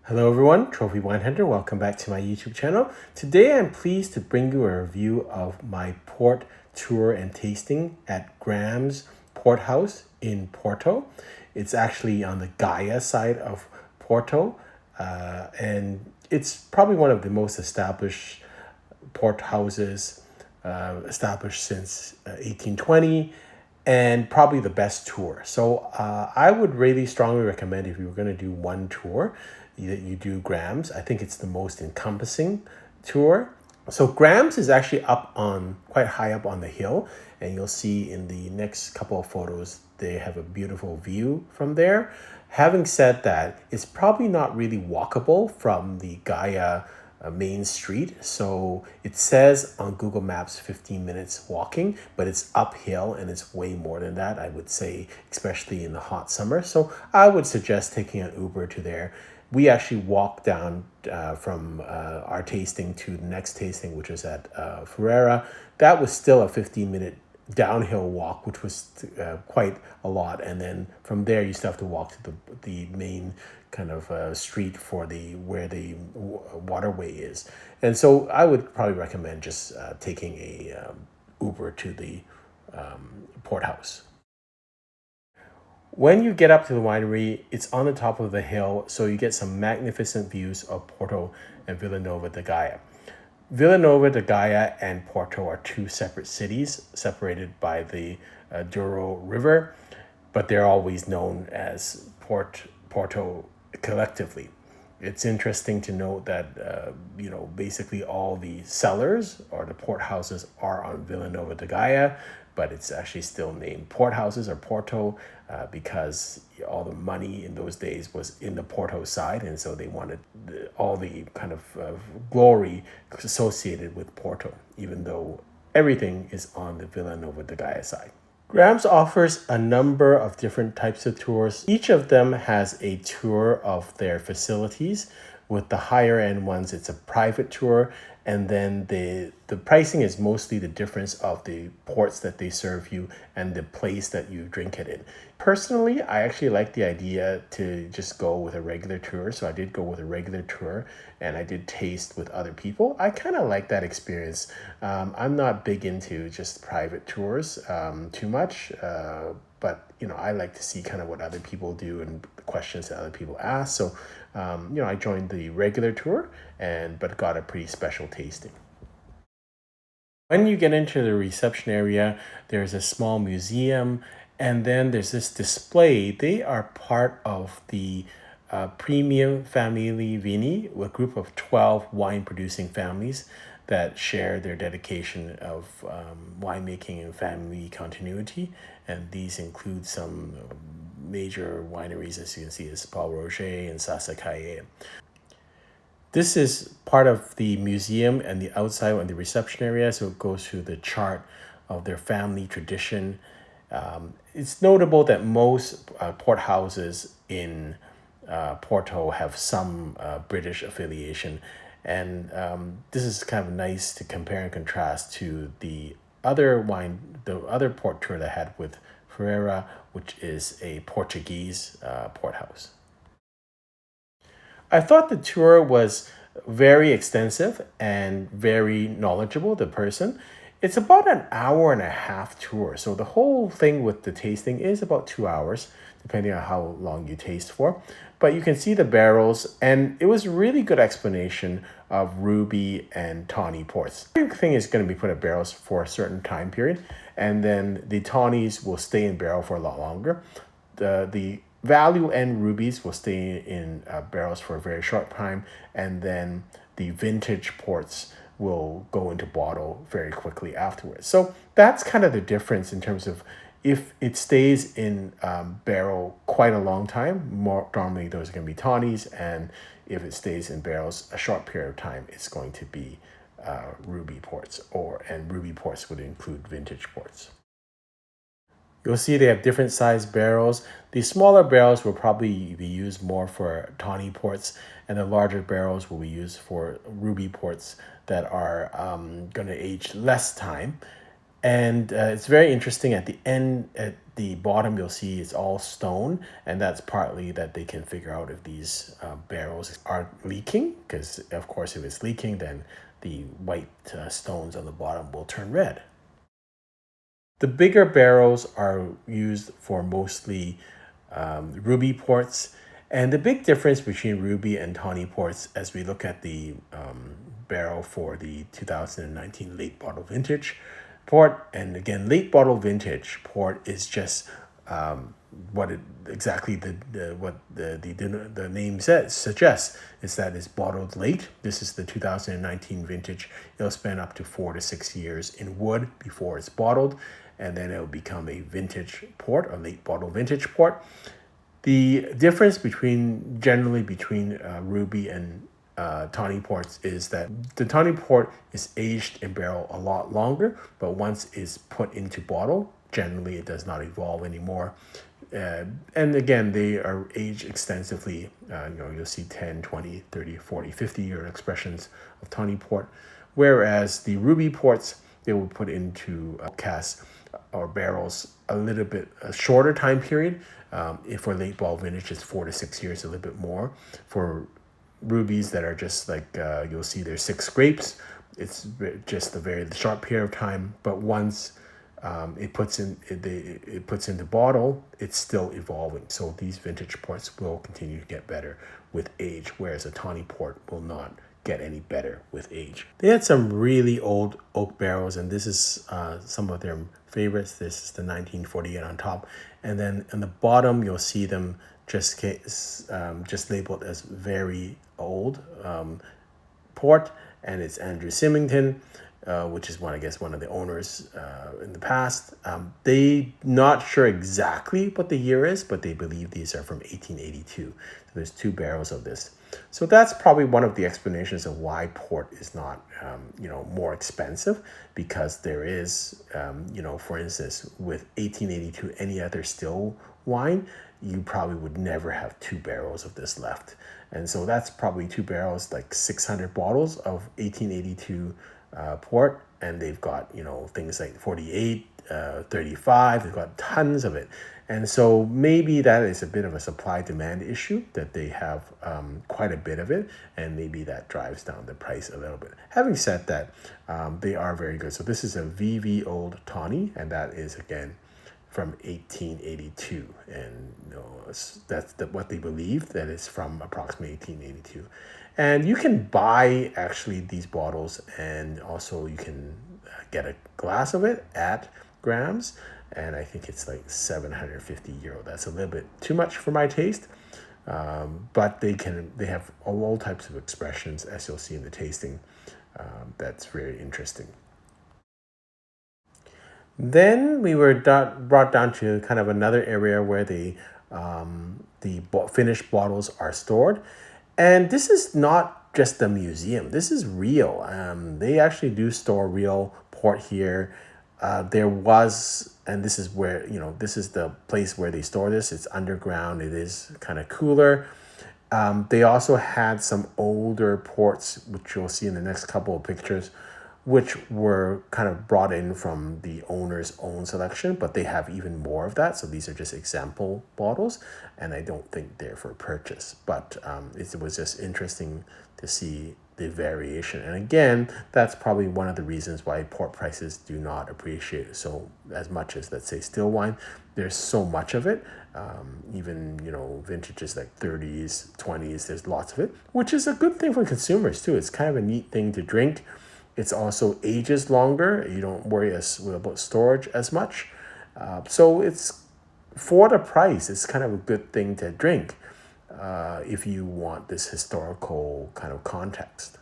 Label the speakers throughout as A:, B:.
A: Hello everyone, Trophy Wine Hunter. Welcome back to my YouTube channel. Today I'm pleased to bring you a review of my port tour and tasting at Graham's Port House in Porto. It's actually on the Gaia side of Porto, and it's probably one of the most established port houses established since 1820 and probably the best tour. So I would really strongly recommend if you were going to do one tour, that you do Graham's. I think it's the most encompassing tour. So Graham's is actually up on quite high up on the hill, and you'll see in the next couple of photos they have a beautiful view from there. Having said that, it's probably not really walkable from the Gaia main street. So it says on Google Maps 15 minutes walking, but it's uphill and it's way more than that, I would say, especially in the hot summer. So I would suggest taking an Uber to there. We actually walked down from our tasting to the next tasting, which was at Ferreira. That was still a 15-minute downhill walk, which was quite a lot. And then from there, you still have to walk to the main kind of street for where the waterway is. And so I would probably recommend just taking a Uber to the port house. When you get up to the winery, it's on the top of the hill, so you get some magnificent views of Porto and Vila Nove de Gaia. Vila Nove de Gaia and Porto are two separate cities, separated by the Douro River, but they're always known as Porto collectively. It's interesting to note that, basically all the cellars or the port houses are on Vila Nove de Gaia, but it's actually still named port houses or Porto because all the money in those days was in the Porto side. And so they wanted all the kind of glory associated with Porto, even though everything is on the Vila Nove de Gaia side. Graham's offers a number of different types of tours. Each of them has a tour of their facilities. With the higher end ones, it's a private tour, and then the pricing is mostly the difference of the ports that they serve you and the place that you drink it in. Personally, I actually like the idea to just go with a regular tour, so I did go with a regular tour and I did taste with other people. I kind of like that experience. I'm not big into just private tours too much, but I like to see kind of what other people do and the questions that other people ask. So I joined the regular tour but got a pretty special tasting. When you get into the reception area, there's a small museum, and then there's this display. They are part of the Premium Family Vini, a group of 12 wine-producing families that share their dedication of winemaking and family continuity. And these include some major wineries, as you can see, is Paul Roger and Sasa Calle. This is part of the museum and the outside and the reception area, so it goes through the chart of their family tradition. It's notable that most port houses in Porto have some British affiliation, and this is kind of nice to compare and contrast to the other port tour that I had with Ferreira, which is a Portuguese port house. I thought the tour was very extensive and very knowledgeable, the person. It's about an hour and a half tour. So the whole thing with the tasting is about 2 hours, depending on how long you taste for. But you can see the barrels, and it was a really good explanation of ruby and tawny ports. Everything is going to be put in barrels for a certain time period, and then the tawnies will stay in barrel for a lot longer. The value and rubies will stay in barrels for a very short time, and then the vintage ports will go into bottle very quickly afterwards. So that's kind of the difference in terms of if it stays in barrel quite a long time, more normally those are going to be tawnies, and if it stays in barrels a short period of time, it's going to be ruby ports, and ruby ports would include vintage ports. You'll see they have different size barrels. The smaller barrels will probably be used more for tawny ports, and the larger barrels will be used for ruby ports that are going to age less time. And it's very interesting. At the end, at the bottom, you'll see it's all stone, and that's partly that they can figure out if these barrels are leaking, because of course if it's leaking, then the white stones on the bottom will turn red. The bigger barrels are used for mostly ruby ports. And the big difference between ruby and tawny ports, as we look at the barrel for the 2019 late bottle vintage port, and again, late bottle vintage port is just what it exactly the name suggests is that it's bottled late. This is the 2019 vintage. It'll spend up to 4 to 6 years in wood before it's bottled, and then it'll become a vintage port, a late bottle vintage port. The difference generally between ruby and tawny ports is that the tawny port is aged in barrel a lot longer, but once it's put into bottle, generally it does not evolve anymore. And again, they are aged extensively. You'll see 10, 20, 30, 40, 50-year expressions of tawny port, whereas the ruby ports, they will put into casks or barrels a shorter time period. If for late bottle vintage, it's 4 to 6 years, a little bit more. For rubies that are just like you'll see there's 6 grapes, it's just a very short period of time. But once it puts into bottle, it's still evolving. So these vintage ports will continue to get better with age, whereas a tawny port will not get any better with age. They had some really old oak barrels, and this is some of their favorites. This is the 1948 on top, and then on the bottom you'll see them just labeled as very old port, and it's Andrew Symington, which is one of the owners in the past. They not sure exactly what the year is, but they believe these are from 1882. So there's 2 barrels of this. So that's probably one of the explanations of why port is not, more expensive, because there is, for instance, with 1882, any other still wine, you probably would never have 2 barrels of this left. And so that's probably 2 barrels, like 600 bottles of 1882 port, and they've got things like 48, 35. They've got tons of it, and so maybe that is a bit of a supply demand issue, that they have quite a bit of it, and maybe that drives down the price a little bit. Having said that, they are very good. So this is a VV Old Tawny, and that is again from 1882, and that's what they believe, that is from approximately 1882. And you can buy actually these bottles, and also you can get a glass of it at Grams, and I think it's like €750. That's a little bit too much for my taste, but they have all types of expressions, as you'll see in the tasting. That's very interesting. Then we were brought down to kind of another area where the finished bottles are stored. And this is not just a museum. This is real. They actually do store real port here. There was, and this is where, this is the place where they store this. It's underground. It is kind of cooler. They also had some older ports, which you'll see in the next couple of pictures, which were kind of brought in from the owner's own selection, but they have even more of that. So these are just example bottles, and I don't think they're for purchase, but it was just interesting to see the variation. And again, that's probably one of the reasons why port prices do not appreciate so as much as, let's say, still wine. There's so much of it. Even, vintages like 30s, 20s, there's lots of it, which is a good thing for consumers too. It's kind of a neat thing to drink. It's also ages longer. You don't worry about storage as much. So it's, for the price, it's kind of a good thing to drink if you want this historical kind of context.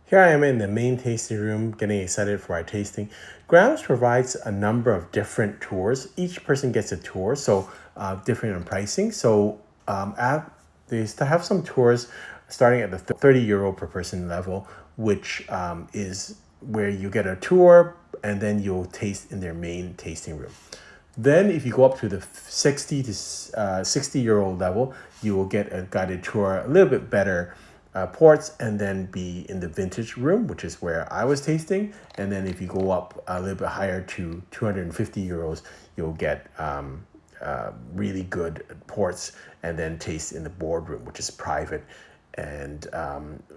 A: Here I am in the main tasting room, getting excited for our tasting. Grams provides a number of different tours. Each person gets a tour, so different in pricing. So they have some tours starting at the €30 per person level, which is where you get a tour and then you'll taste in their main tasting room. Then if you go up to the 60 to €60 level, you will get a guided tour, a little bit better ports, and then be in the vintage room, which is where I was tasting. And then if you go up a little bit higher to 250 euros, you'll get really good ports, and then taste in the boardroom, which is private. And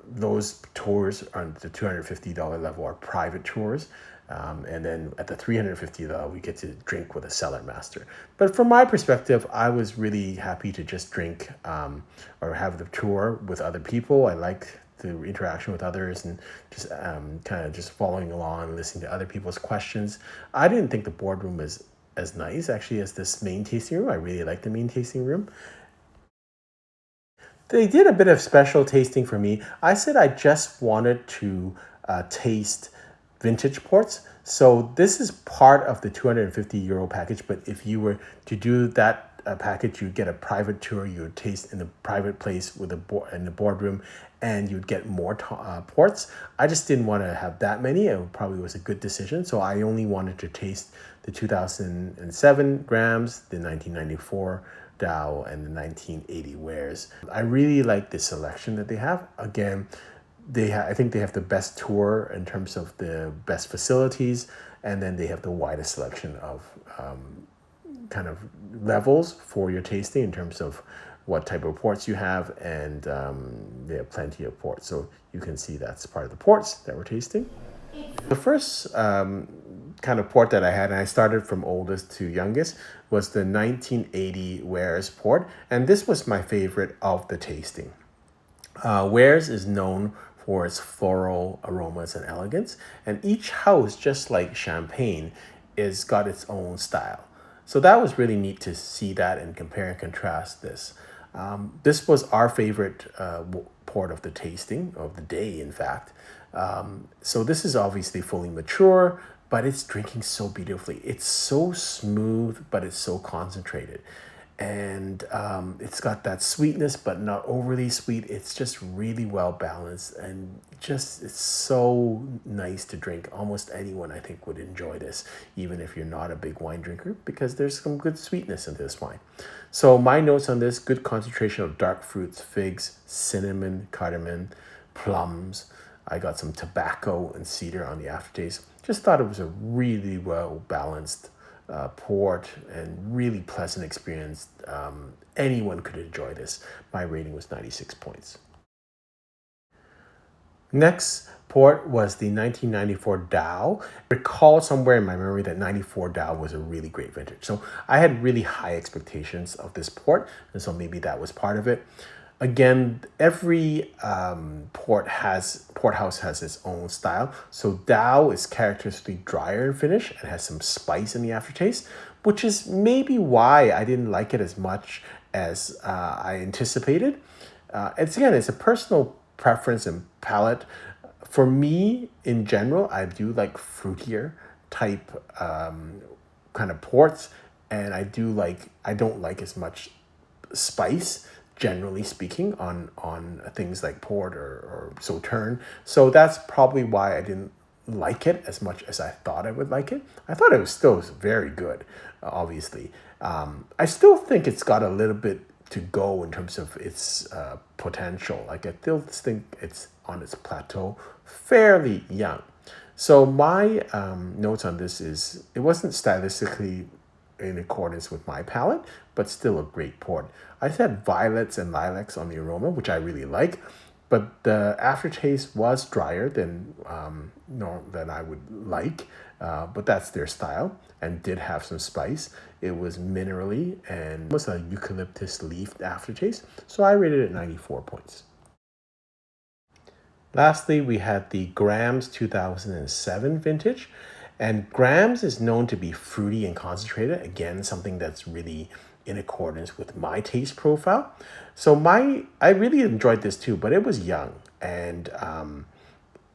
A: those tours on the $250 level are private tours. And then at the $350, we get to drink with a cellar master. But from my perspective, I was really happy to just drink or have the tour with other people. I like the interaction with others and just kind of just following along and listening to other people's questions. I didn't think the boardroom was as nice actually as this main tasting room. I really like the main tasting room. They did a bit of special tasting for me. I said I just wanted to taste vintage ports. So this is part of the 250 euro package, but if you were to do that package, you'd get a private tour, you would taste in a private place with in the boardroom, and you'd get more ports. I just didn't want to have that many. It probably was a good decision. So I only wanted to taste the 2007 grams, the 1994 Dow, and the 1980 Wares. I really like the selection that they have. Again, I think they have the best tour in terms of the best facilities, and then they have the widest selection of kind of levels for your tasting in terms of what type of ports you have, and they have plenty of ports. So you can see that's part of the ports that we're tasting. The first kind of port that I had, and I started from oldest to youngest, was the 1980 Wares port, and this was my favorite of the tasting. Wares is known for its floral aromas and elegance, and each house, just like champagne, is got its own style. So that was really neat to see that and compare and contrast this. This was our favorite port of the tasting, of the day, in fact. So this is obviously fully mature, but it's drinking so beautifully. It's so smooth, but it's so concentrated. And it's got that sweetness, but not overly sweet. It's just really well balanced, and just it's so nice to drink. Almost anyone, I think, would enjoy this, even if you're not a big wine drinker, because there's some good sweetness in this wine. So my notes on this: good concentration of dark fruits, figs, cinnamon, cardamom, plums. I got some tobacco and cedar on the aftertaste. Just thought it was a really well balanced port and really pleasant experience. Anyone could enjoy this. My rating was 96 points. Next port was the 1994 Dow. I recall somewhere in my memory that 94 Dow was a really great vintage. So I had really high expectations of this port, and so maybe that was part of it. Again, every porthouse has its own style. So Dow is characteristically drier in finish and has some spice in the aftertaste, which is maybe why I didn't like it as much as I anticipated. It's a personal preference and palate. For me, in general, I do like fruitier type kind of ports, and I don't like as much spice, generally speaking, on things like port or sauterne. So that's probably why I didn't like it as much as I thought I would like it. I thought it was still very good, obviously. I still think it's got a little bit to go in terms of its potential. Like, I still think it's on its plateau, fairly young. So my notes on this is, it wasn't stylistically in accordance with my palate, but still a great port. I said violets and lilacs on the aroma, which I really like, but the aftertaste was drier than than I would like, but that's their style, and did have some spice. It was minerally and was a eucalyptus leaf aftertaste, so I rated it 94 points. Lastly, we had the Grams 2007 vintage. And Grams is known to be fruity and concentrated. Again, something that's really in accordance with my taste profile. So I really enjoyed this too, but it was young. And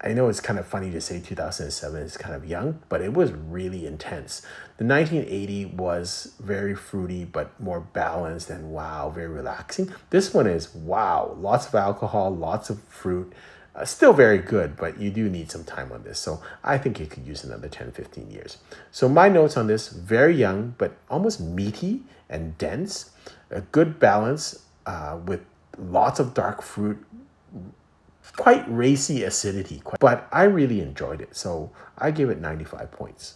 A: I know it's kind of funny to say 2007 is kind of young, but it was really intense. The 1980 was very fruity, but more balanced and wow, very relaxing. This one is wow, lots of alcohol, lots of fruit. Still very good, but you do need some time on this. So I think you could use another 10, 15 years. So my notes on this: very young, but almost meaty and dense. A good balance with lots of dark fruit, quite racy acidity, but I really enjoyed it. So I give it 95 points.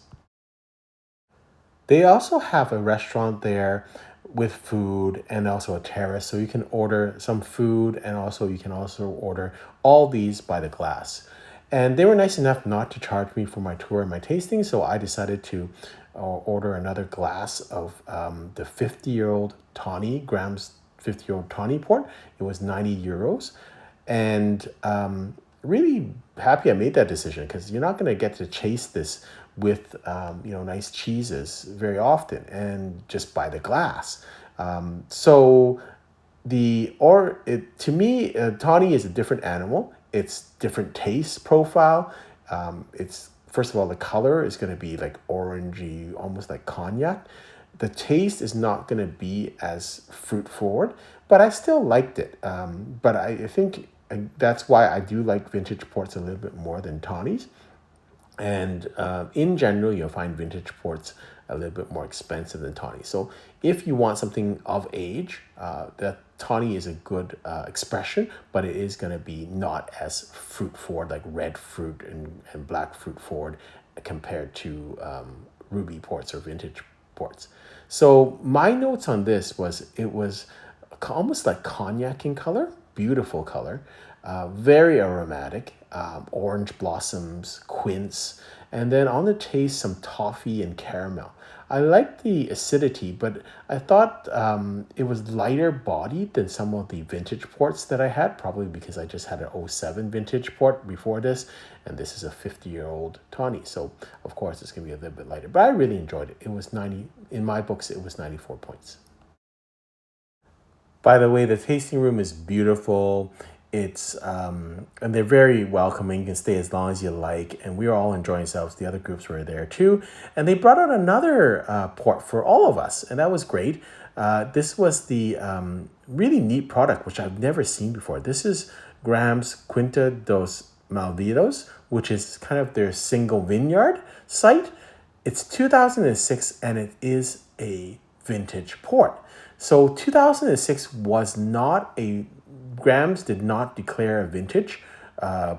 A: They also have a restaurant there with food and also a terrace. So you can order some food and also you can also order all these by the glass. And they were nice enough not to charge me for my tour and my tasting. So I decided to order another glass of the 50-year-old Tawny, Graham's 50-year-old Tawny port. It was 90 euros. And really happy I made that decision because you're not going to get to chase this with nice cheeses very often and just by the glass. So to me, tawny is a different animal. It's different taste profile. It's first of all the color is going to be like orangey, almost like cognac. The taste is not going to be as fruit forward, but I still liked it. But I think that's why I do like vintage ports a little bit more than tawnies. And in general, you'll find vintage ports a little bit more expensive than tawny. So if you want something of age, the tawny is a good expression, but it is going to be not as fruit forward, like red fruit and black fruit forward compared to ruby ports or vintage ports. So my notes on this was it was almost like cognac in color, beautiful color, very aromatic, orange blossoms, quince, and then on the taste, some toffee and caramel. I liked the acidity, but I thought it was lighter bodied than some of the vintage ports that I had, probably because I just had an '07 vintage port before this, and this is a 50-year-old tawny. So, of course, it's going to be a little bit lighter, but I really enjoyed it. It was 90, in my books, it was 94 points. By the way, the tasting room is beautiful. It's and they're very welcoming. You can stay as long as you like, and we were all enjoying ourselves. The other groups were there too, and they brought out another port for all of us, and that was great. This was the really neat product which I've never seen before. This is Graham's Quinta dos Malvedos, which is kind of their single vineyard site. It's 2006, and it is a vintage port. So 2006 was not a Graham's did not declare a vintage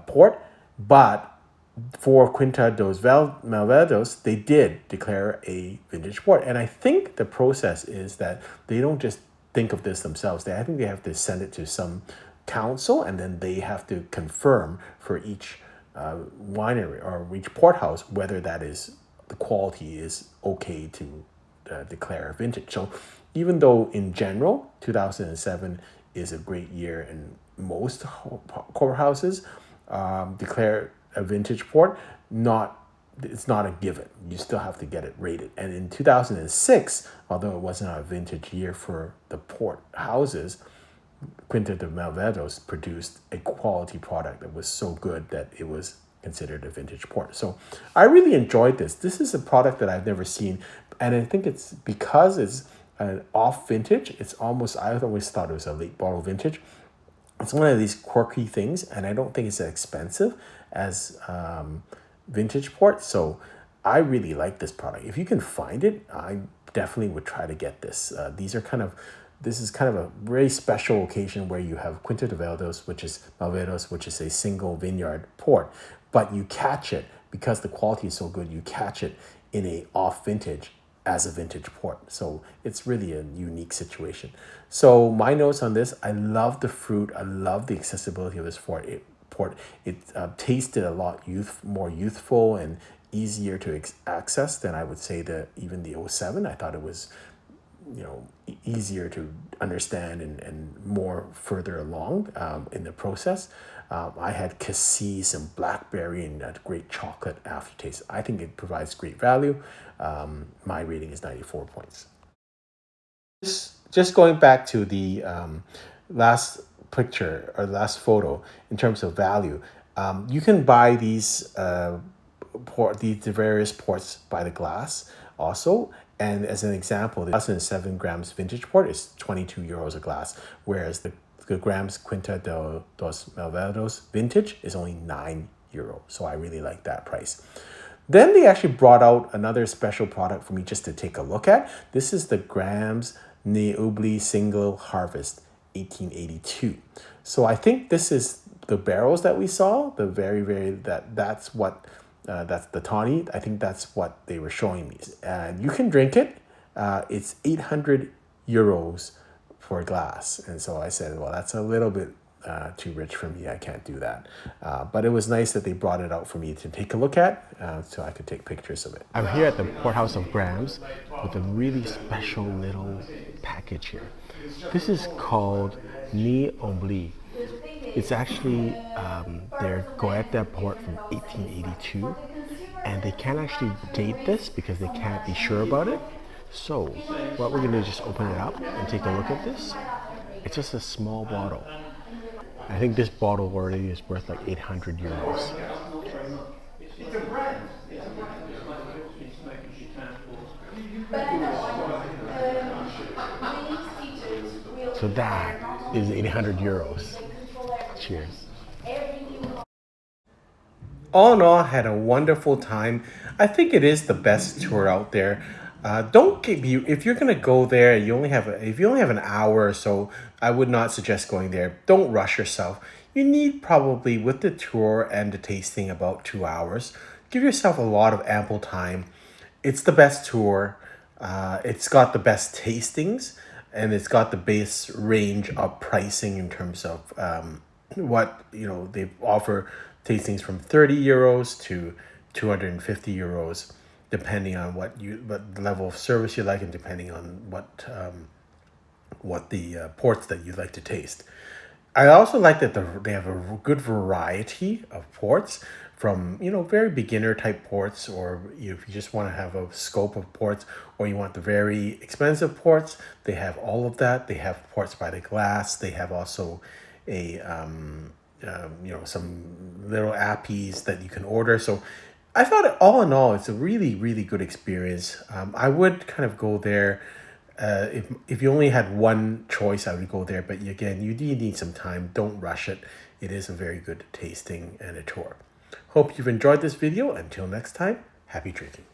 A: port, but for Quinta dos Malvedos, they did declare a vintage port. And I think the process is that they don't just think of this themselves. I think they have to send it to some council, and then they have to confirm for each winery or each port house whether that is the quality is okay to declare vintage. So even though in general 2007 is a great year and most courthouses declare a vintage port, it's not a given. You still have to get it rated. And in 2006, although it wasn't a vintage year for the port houses, Quinta de Malvedos produced a quality product that was so good that it was considered a vintage port. So I really enjoyed this. This is a product that I've never seen, and I think it's because it's an off vintage. It's almost, I always thought it was a late bottle vintage. It's one of these quirky things, and I don't think it's as expensive as vintage port. So I really like this product. If you can find it, I definitely would try to get this. This is kind of a very special occasion where you have Quinta de Malvedos, which is a single vineyard port, but you catch it because the quality is so good. You catch it in a off vintage as a vintage port. So it's really a unique situation. So my notes on this, I love the fruit. I love the accessibility of this port. It tasted a lot more youthful and easier to access than I would say even the '07. I thought it was easier to understand and more further along in the process. I had cassis and blackberry and a great chocolate aftertaste. I think it provides great value. My rating is 94 points. Just going back to the last picture or last photo in terms of value, you can buy these the various ports by the glass also. And as an example, the 2007 Graham's vintage port is 22 euros a glass, whereas the Graham's Quinta dos Malvedos vintage is only 9 euros. So I really like that price. Then they actually brought out another special product for me just to take a look at. This is the Graham's Neubly Single Harvest 1882. So I think this is the barrels that we saw, the that's what that's the Tawny. I think that's what they were showing me. And you can drink it. It's 800 euros for a glass. And so I said, well, that's a little bit too rich for me. I can't do that. But it was nice that they brought it out for me to take a look at so I could take pictures of it. I'm here at the Porthouse of Grams with a really special little package here. This is called Ni Ombli. It's actually their Goethe port from 1882. And they can't actually date this because they can't be sure about it. So what we're going to do is just open it up and take a look at this. It's just a small bottle. I think this bottle already is worth like 800 euros. So that is 800 euros. Cheers. All in all, I had a wonderful time. I think it is the best tour out there. Don't get you if you're gonna go there. You only have if you only have an hour or so. I would not suggest going there. Don't rush yourself. You need probably with the tour and the tasting about 2 hours. Give yourself a lot of ample time. It's the best tour. It's got the best tastings, and it's got the base range of pricing in terms of what they offer. Tastings from 30 euros to 250 euros. Depending on what level of service you like, and depending on what the ports that you'd like to taste. I also like that they have a good variety of ports, from very beginner type ports, or if you just want to have a scope of ports, or you want the very expensive ports. They have all of that. They have ports by the glass. They have also a some little appies that you can order. So I thought all in all, it's a really, really good experience. I would kind of go there. If you only had one choice, I would go there. But again, you do need some time. Don't rush it. It is a very good tasting and a tour. Hope you've enjoyed this video. Until next time, happy drinking.